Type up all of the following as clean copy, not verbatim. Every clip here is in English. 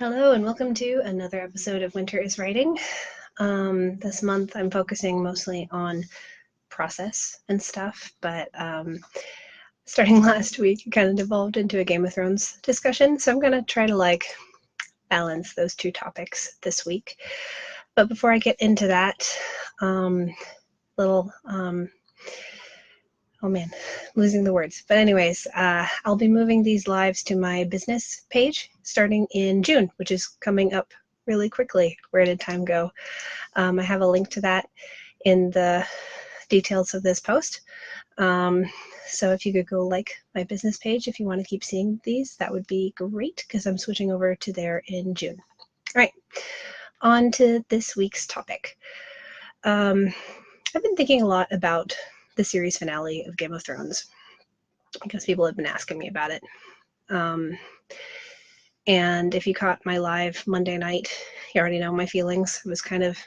Hello and welcome to another episode of Winter is Writing. This month I'm focusing mostly on process and stuff, but starting last week it kind of devolved into a Game of Thrones discussion, so I'm going to try to balance those two topics this week. But before I get into that, oh man, losing the words. But anyways, I'll be moving these lives to my business page starting in June, which is coming up really quickly. Where did time go? I have a link to that in the details of this post. So if you could go like my business page if you want to keep seeing these, that would be great because I'm switching over to there in June. All right, on to this week's topic. I've been thinking a lot about the series finale of Game of Thrones because people have been asking me about it. And if you caught my live Monday night, you already know my feelings. I was kind of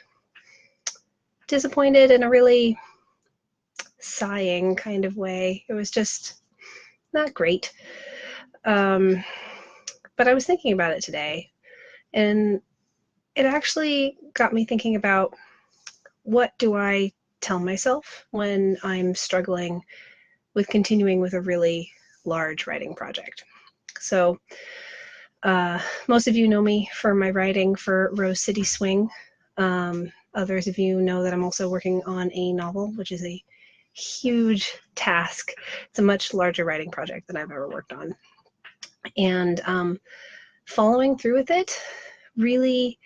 disappointed in a really sighing kind of way. It was just not great. But I was thinking about it today, and it actually got me thinking about what do I tell myself when I'm struggling with continuing with a really large writing project. So most of you know me for my writing for Rose City Swing. Others of you know that I'm also working on a novel, which is a huge task. It's a much larger writing project than I've ever worked on. And following through with it really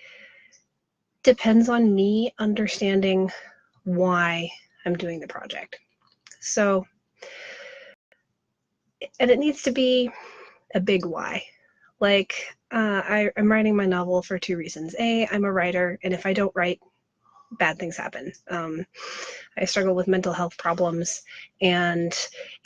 depends on me understanding why I'm doing the project. So, and it needs to be a big why. I'm writing my novel for two reasons. A, I'm a writer, and if I don't write, bad things happen. I struggle with mental health problems, and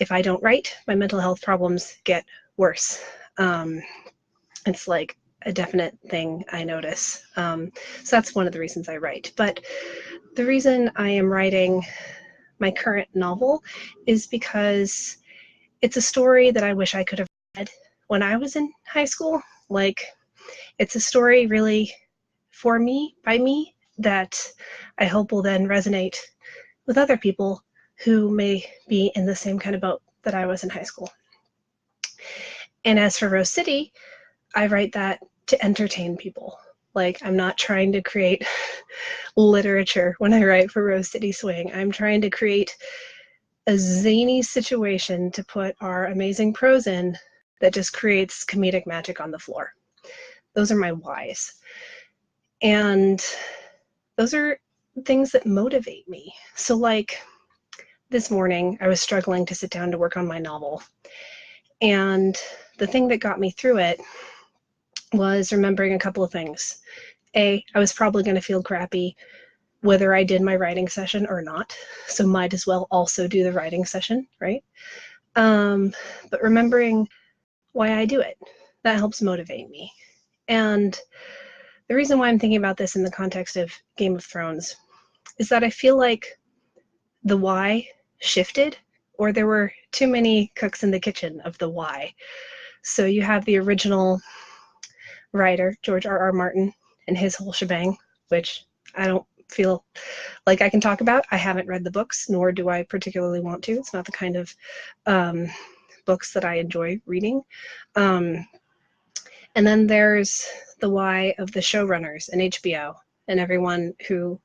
if I don't write, my mental health problems get worse. It's like a definite thing I notice. So that's one of the reasons I write. But the reason I am writing my current novel is because it's a story that I wish I could have read when I was in high school. It's a story really for me, by me, that I hope will then resonate with other people who may be in the same kind of boat that I was in high school. And as for Rose City, I write that to entertain people. I'm not trying to create literature when I write for Rose City Swing. I'm trying to create a zany situation to put our amazing prose in that just creates comedic magic on the floor. Those are my whys. And those are things that motivate me. So this morning, I was struggling to sit down to work on my novel. And the thing that got me through it was remembering a couple of things. A, I was probably going to feel crappy whether I did my writing session or not, so might as well also do the writing session, right? But remembering why I do it, that helps motivate me. And the reason why I'm thinking about this in the context of Game of Thrones is that I feel like the why shifted, or there were too many cooks in the kitchen of the why. So you have the original writer, George R.R. Martin, and his whole shebang, which I don't feel like I can talk about. I haven't read the books, nor do I particularly want to. It's not the kind of books that I enjoy reading. And then there's the why of the showrunners and HBO and everyone who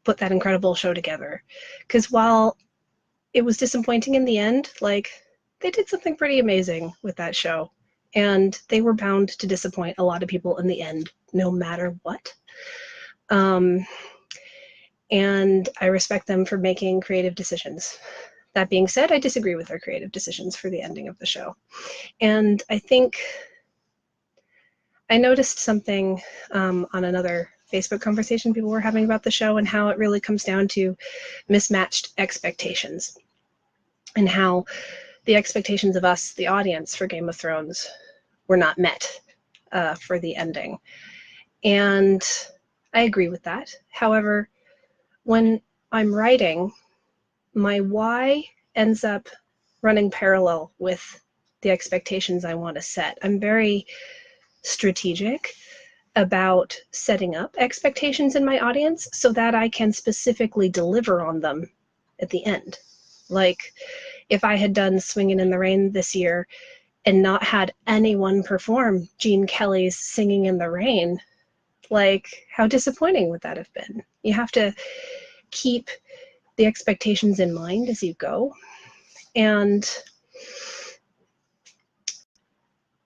put that incredible show together. Because while it was disappointing in the end, they did something pretty amazing with that show. And they were bound to disappoint a lot of people in the end, no matter what. And I respect them for making creative decisions. That being said, I disagree with their creative decisions for the ending of the show. And I think I noticed something on another Facebook conversation people were having about the show and how it really comes down to mismatched expectations and how the expectations of us, the audience for Game of Thrones, were not met for the ending. And I agree with that. However, when I'm writing, my why ends up running parallel with the expectations I want to set. I'm very strategic about setting up expectations in my audience so that I can specifically deliver on them at the end. Like, if I had done Swingin' in the Rain this year and not had anyone perform Gene Kelly's Singing in the Rain, like, how disappointing would that have been? You have to keep the expectations in mind as you go. And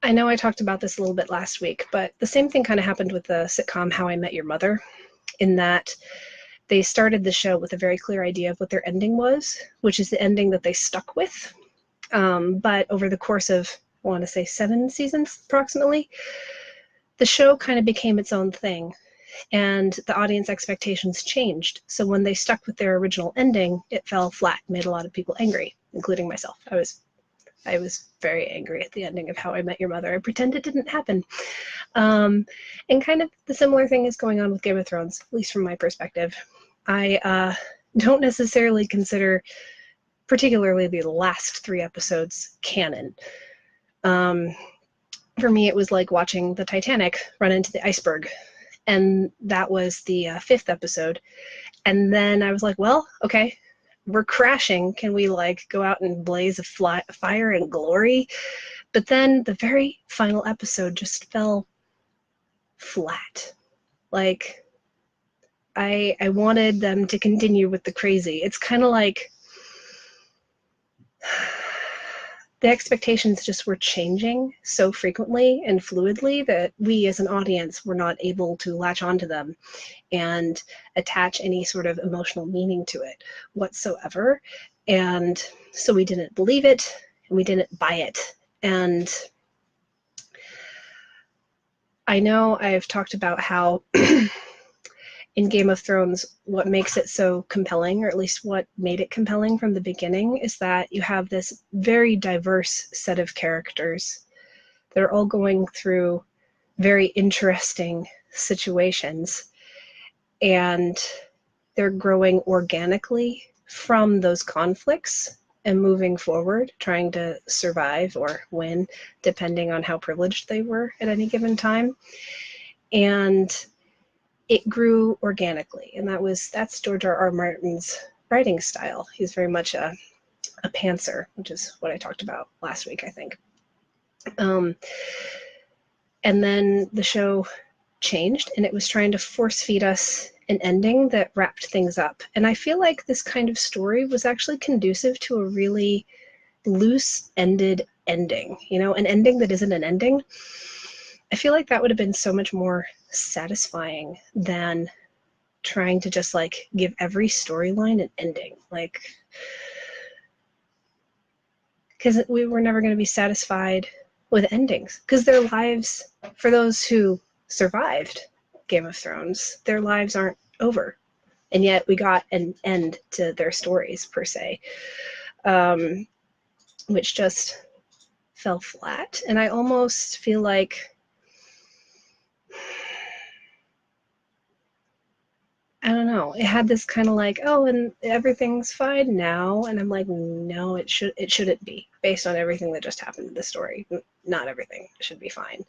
I know I talked about this a little bit last week, but the same thing kind of happened with the sitcom How I Met Your Mother, in that they started the show with a very clear idea of what their ending was, which is the ending that they stuck with. But over the course of, I want to say 7 seasons approximately, the show kind of became its own thing, and the audience expectations changed. So when they stuck with their original ending, it fell flat, made a lot of people angry, including myself. I was very angry at the ending of How I Met Your Mother. I pretend it didn't happen. And kind of the similar thing is going on with Game of Thrones, at least from my perspective. I don't necessarily consider particularly the last 3 episodes canon. For me, it was like watching the Titanic run into the iceberg. And that was the 5th episode. And then I was like, well, okay, we're crashing. Can we like go out and blaze a fire and glory? But then the very final episode just fell flat. Like, I wanted them to continue with the crazy. It's kind of like the expectations just were changing so frequently and fluidly that we as an audience were not able to latch onto them and attach any sort of emotional meaning to it whatsoever. And so we didn't believe it and we didn't buy it. And I know I've talked about how in Game of Thrones, what makes it so compelling, or at least what made it compelling from the beginning, is that you have this very diverse set of characters that are all going through very interesting situations, and they're growing organically from those conflicts and moving forward, trying to survive or win, depending on how privileged they were at any given time. And it grew organically, and that's George R.R. Martin's writing style. He's very much a pantser, which is what I talked about last week, I think. And then the show changed, and it was trying to force feed us an ending that wrapped things up. And I feel like this kind of story was actually conducive to a really loose-ended ending, an ending that isn't an ending. I feel like that would have been so much more satisfying than trying to just like give every storyline an ending, like, because we were never going to be satisfied with endings, because their lives, for those who survived Game of Thrones, their lives aren't over, and yet we got an end to their stories per se, which just fell flat. And I almost feel like, I don't know, it had this kind of like, oh, and everything's fine now, and I'm like, no, it shouldn't be, based on everything that just happened in the story. Not everything should be fine.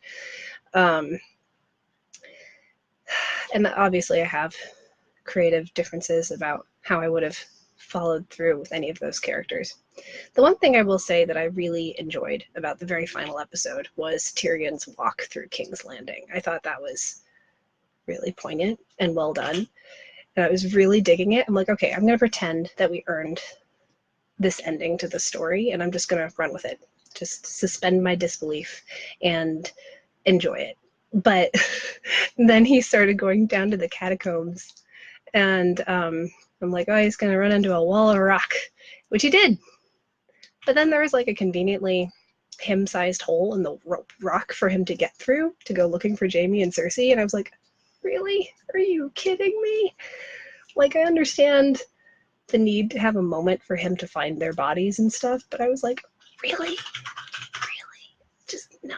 And obviously I have creative differences about how I would have followed through with any of those characters. The one thing I will say that I really enjoyed about the very final episode was Tyrion's walk through King's Landing. I thought that was really poignant and well done. And I was really digging it. I'm like, okay, I'm going to pretend that we earned this ending to the story, and I'm just going to run with it. Just suspend my disbelief and enjoy it. But then he started going down to the catacombs, and I'm like, oh, he's going to run into a wall of rock, which he did. But then there was like a conveniently him-sized hole in the rock for him to get through to go looking for Jaime and Cersei, and I was like, really? Are you kidding me? Like, I understand the need to have a moment for him to find their bodies and stuff, but I was like, really? Really? Just no.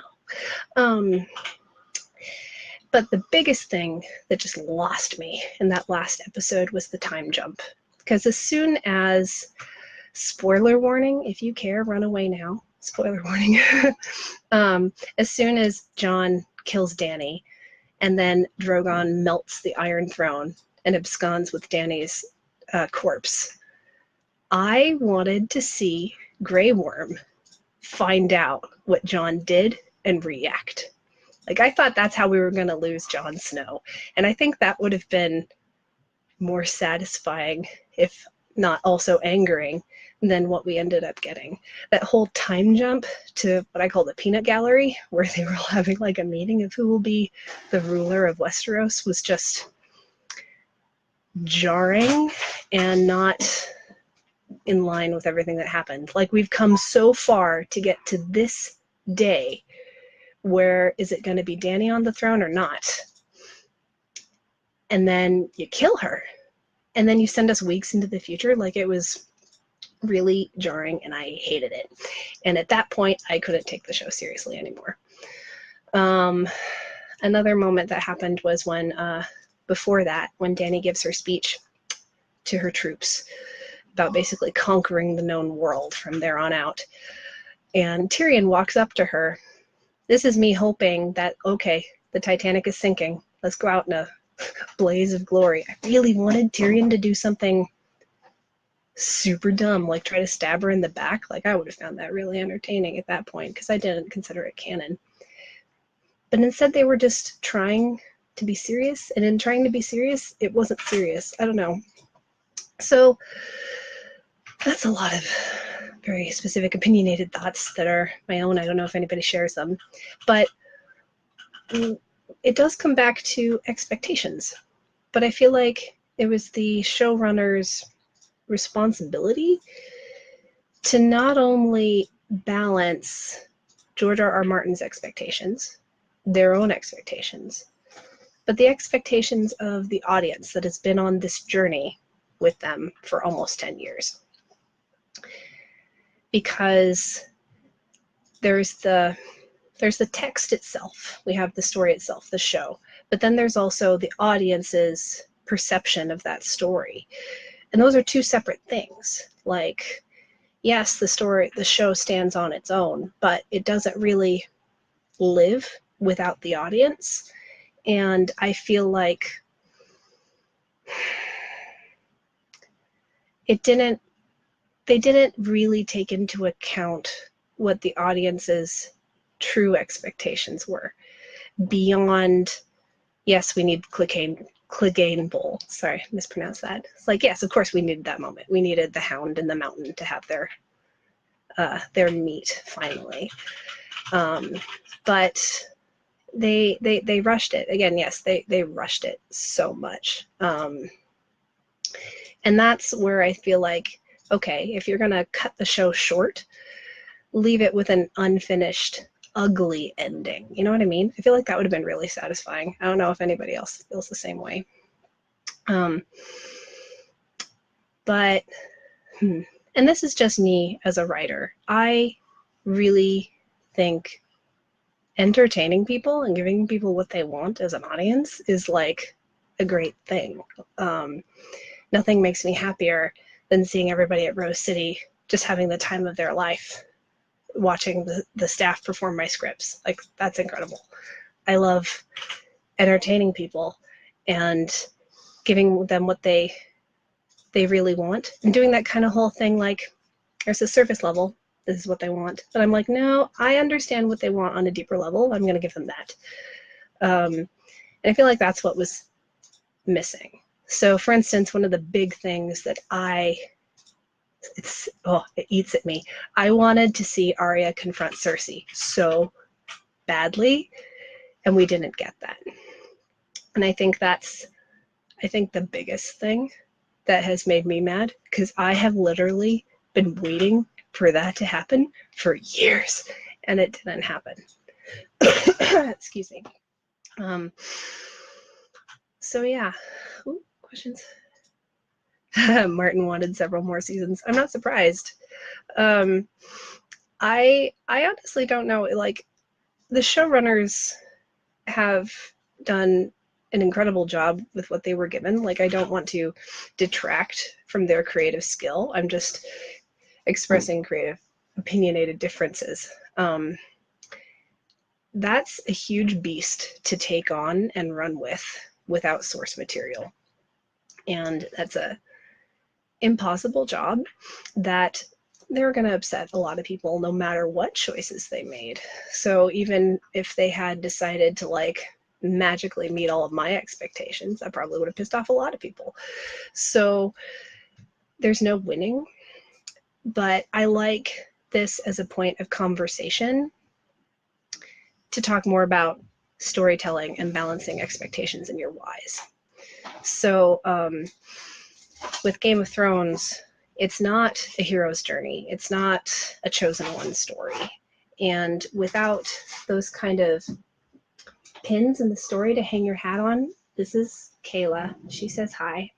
But the biggest thing that just lost me in that last episode was the time jump. Because as soon as, spoiler warning, if you care, run away now. Spoiler warning. As soon as Jon kills Dany, and then Drogon melts the Iron Throne and absconds with Dany's corpse. I wanted to see Grey Worm find out what Jon did and react. Like, I thought that's how we were going to lose Jon Snow. And I think that would have been more satisfying, if not also angering, than what we ended up getting. That whole time jump to what I call the peanut gallery, where they were all having like a meeting of who will be the ruler of Westeros, was just jarring and not in line with everything that happened. Like, we've come so far to get to this day where is it going to be Dany on the throne or not? And then you kill her. And then you send us weeks into the future. Like, it was really jarring and I hated it. And at that point, I couldn't take the show seriously anymore. Another moment that happened was when, before that, when Dany gives her speech to her troops about basically conquering the known world from there on out. And Tyrion walks up to her. This is me hoping that, okay, the Titanic is sinking. Let's go out in a blaze of glory. I really wanted Tyrion to do something super dumb, like try to stab her in the back. Like, I would have found that really entertaining at that point, because I didn't consider it canon. But instead they were just trying to be serious, and in trying to be serious, it wasn't serious. I don't know. So that's a lot of very specific opinionated thoughts that are my own. I don't know if anybody shares them, but it does come back to expectations. But I feel like it was the showrunner's responsibility to not only balance George R.R. Martin's expectations, their own expectations, but the expectations of the audience that has been on this journey with them for almost 10 years. Because there's the text itself, we have the story itself, the show, but then there's also the audience's perception of that story. And those are two separate things. Like, yes, the show stands on its own, but it doesn't really live without the audience. And I feel like they didn't really take into account what the audience's true expectations were beyond, yes, we need Clegane Bowl. Sorry, I mispronounced that. It's like, yes, of course we needed that moment. We needed the Hound and the Mountain to have their meet finally. But they rushed it. Again, yes, they rushed it so much. And that's where I feel like, okay, if you're going to cut the show short, leave it with an unfinished, ugly ending. You know what I mean? I feel like that would have been really satisfying. I don't know if anybody else feels the same way. But, and this is just me as a writer, I really think entertaining people and giving people what they want as an audience is like a great thing. Nothing makes me happier than seeing everybody at Rose City just having the time of their life watching the staff perform my scripts. Like, that's incredible. I love entertaining people and giving them what they really want, and doing that kind of whole thing, like, there's a surface level, this is what they want, but I'm like, no, I understand what they want on a deeper level, I'm going to give them that. And I feel like that's what was missing. So, for instance, one of the big things that it eats at me. I wanted to see Arya confront Cersei so badly, and we didn't get that. And I think the biggest thing that has made me mad, because I have literally been waiting for that to happen for years, and it didn't happen. Excuse me. So yeah. Ooh, questions? Martin wanted several more seasons. I'm not surprised. I honestly don't know. Like, the showrunners have done an incredible job with what they were given. Like, I don't want to detract from their creative skill. I'm just expressing creative, opinionated differences. that's a huge beast to take on and run with without source material. And that's a impossible job that they're going to upset a lot of people no matter what choices they made. So even if they had decided to like magically meet all of my expectations, that probably would have pissed off a lot of people. So there's no winning, but I like this as a point of conversation to talk more about storytelling and balancing expectations in your whys. So with Game of Thrones, it's not a hero's journey. It's not a chosen one story. And without those kind of pins in the story to hang your hat on, this is Kayla. She says hi.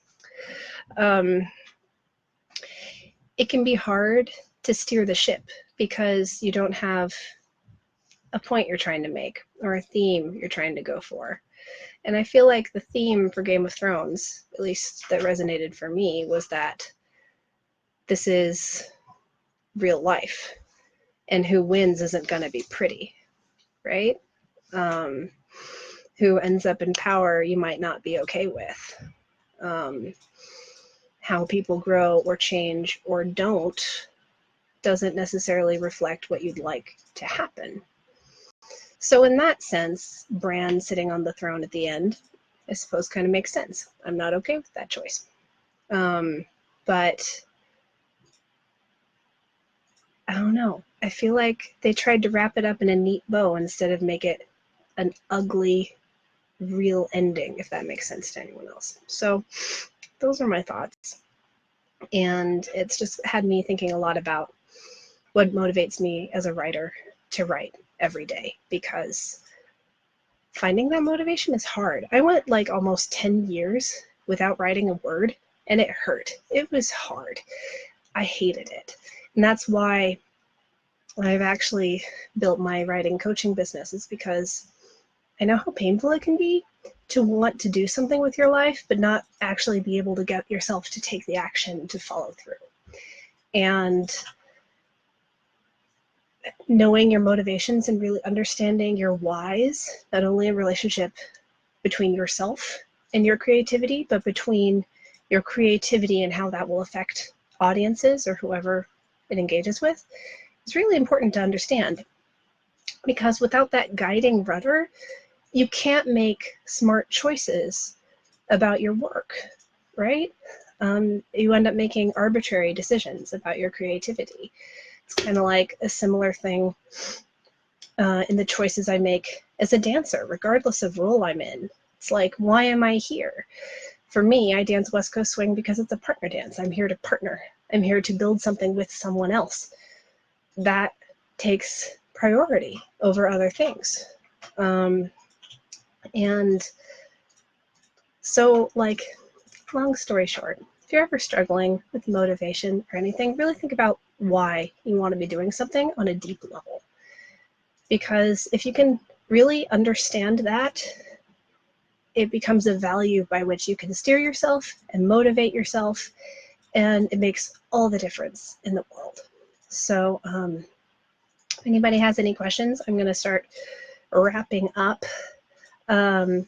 It can be hard to steer the ship because you don't have a point you're trying to make or a theme you're trying to go for. And I feel like the theme for Game of Thrones, at least that resonated for me, was that this is real life and who wins isn't going to be pretty, right? Who ends up in power you might not be okay with. How people grow or change or don't doesn't necessarily reflect what you'd like to happen. So in that sense, Bran sitting on the throne at the end, I suppose, kind of makes sense. I'm not okay with that choice. But I don't know. I feel like they tried to wrap it up in a neat bow instead of make it an ugly, real ending, if that makes sense to anyone else. So those are my thoughts. And it's just had me thinking a lot about what motivates me as a writer to write every day, because finding that motivation is hard. I went like almost 10 years without writing a word, and it hurt. It was hard. I hated it. And that's why I've actually built my writing coaching business, is because I know how painful it can be to want to do something with your life, but not actually be able to get yourself to take the action to follow through. And knowing your motivations and really understanding your whys, not only in relationship between yourself and your creativity, but between your creativity and how that will affect audiences or whoever it engages with, is really important to understand. Because without that guiding rudder, you can't make smart choices about your work, right? You end up making arbitrary decisions about your creativity. It's kind of like a similar thing in the choices I make as a dancer, regardless of role I'm in. It's like, why am I here? For me, I dance West Coast Swing because it's a partner dance. I'm here to partner. I'm here to build something with someone else. That takes priority over other things. And so, like, long story short, if you're ever struggling with motivation or anything, really think about why you want to be doing something on a deep level. Because if you can really understand that, it becomes a value by which you can steer yourself and motivate yourself, and it makes all the difference in the world. So if anybody has any questions, I'm going to start wrapping up. So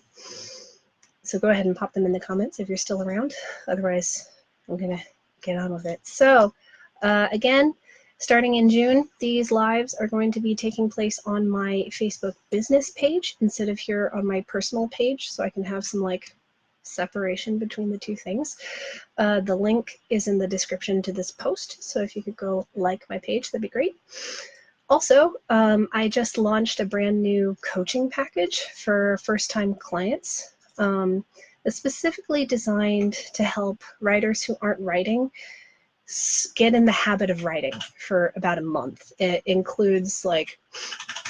go ahead and pop them in the comments if you're still around. Otherwise, I'm going to get on with it. So again, starting in June, these lives are going to be taking place on my Facebook business page instead of here on my personal page, so I can have some like separation between the two things. The link is in the description to this post, so if you could go like my page, that'd be great. Also, I just launched a brand new coaching package for first-time clients. It's specifically designed to help writers who aren't writing get in the habit of writing for about a month. It includes like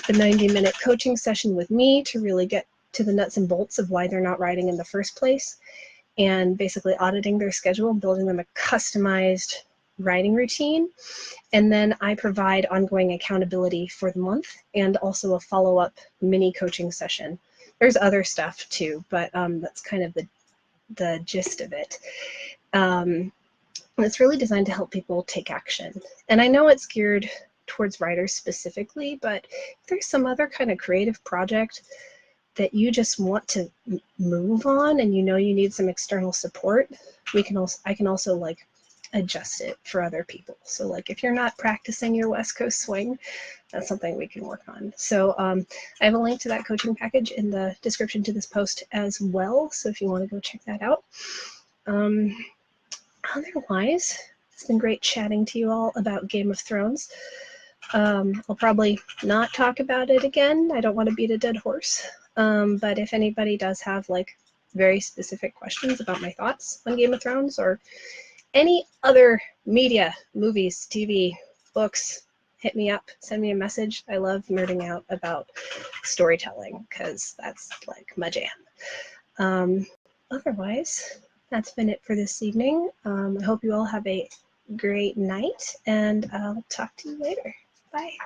the 90-minute coaching session with me to really get to the nuts and bolts of why they're not writing in the first place, and basically auditing their schedule, building them a customized writing routine. And then I provide ongoing accountability for the month and also a follow-up mini coaching session. There's other stuff too, but that's kind of the gist of it. And it's really designed to help people take action. And I know it's geared towards writers specifically, but if there's some other kind of creative project that you just want to move on and you know you need some external support, I can also like adjust it for other people. So like if you're not practicing your West Coast swing, that's something we can work on. So I have a link to that coaching package in the description to this post as well. So if you want to go check that out. Otherwise, it's been great chatting to you all about Game of Thrones. I'll probably not talk about it again. I don't want to beat a dead horse. But if anybody does have like very specific questions about my thoughts on Game of Thrones or any other media, movies, TV, books, hit me up, send me a message. I love nerding out about storytelling because that's like my jam. Otherwise, that's been it for this evening. I hope you all have a great night, and I'll talk to you later. Bye.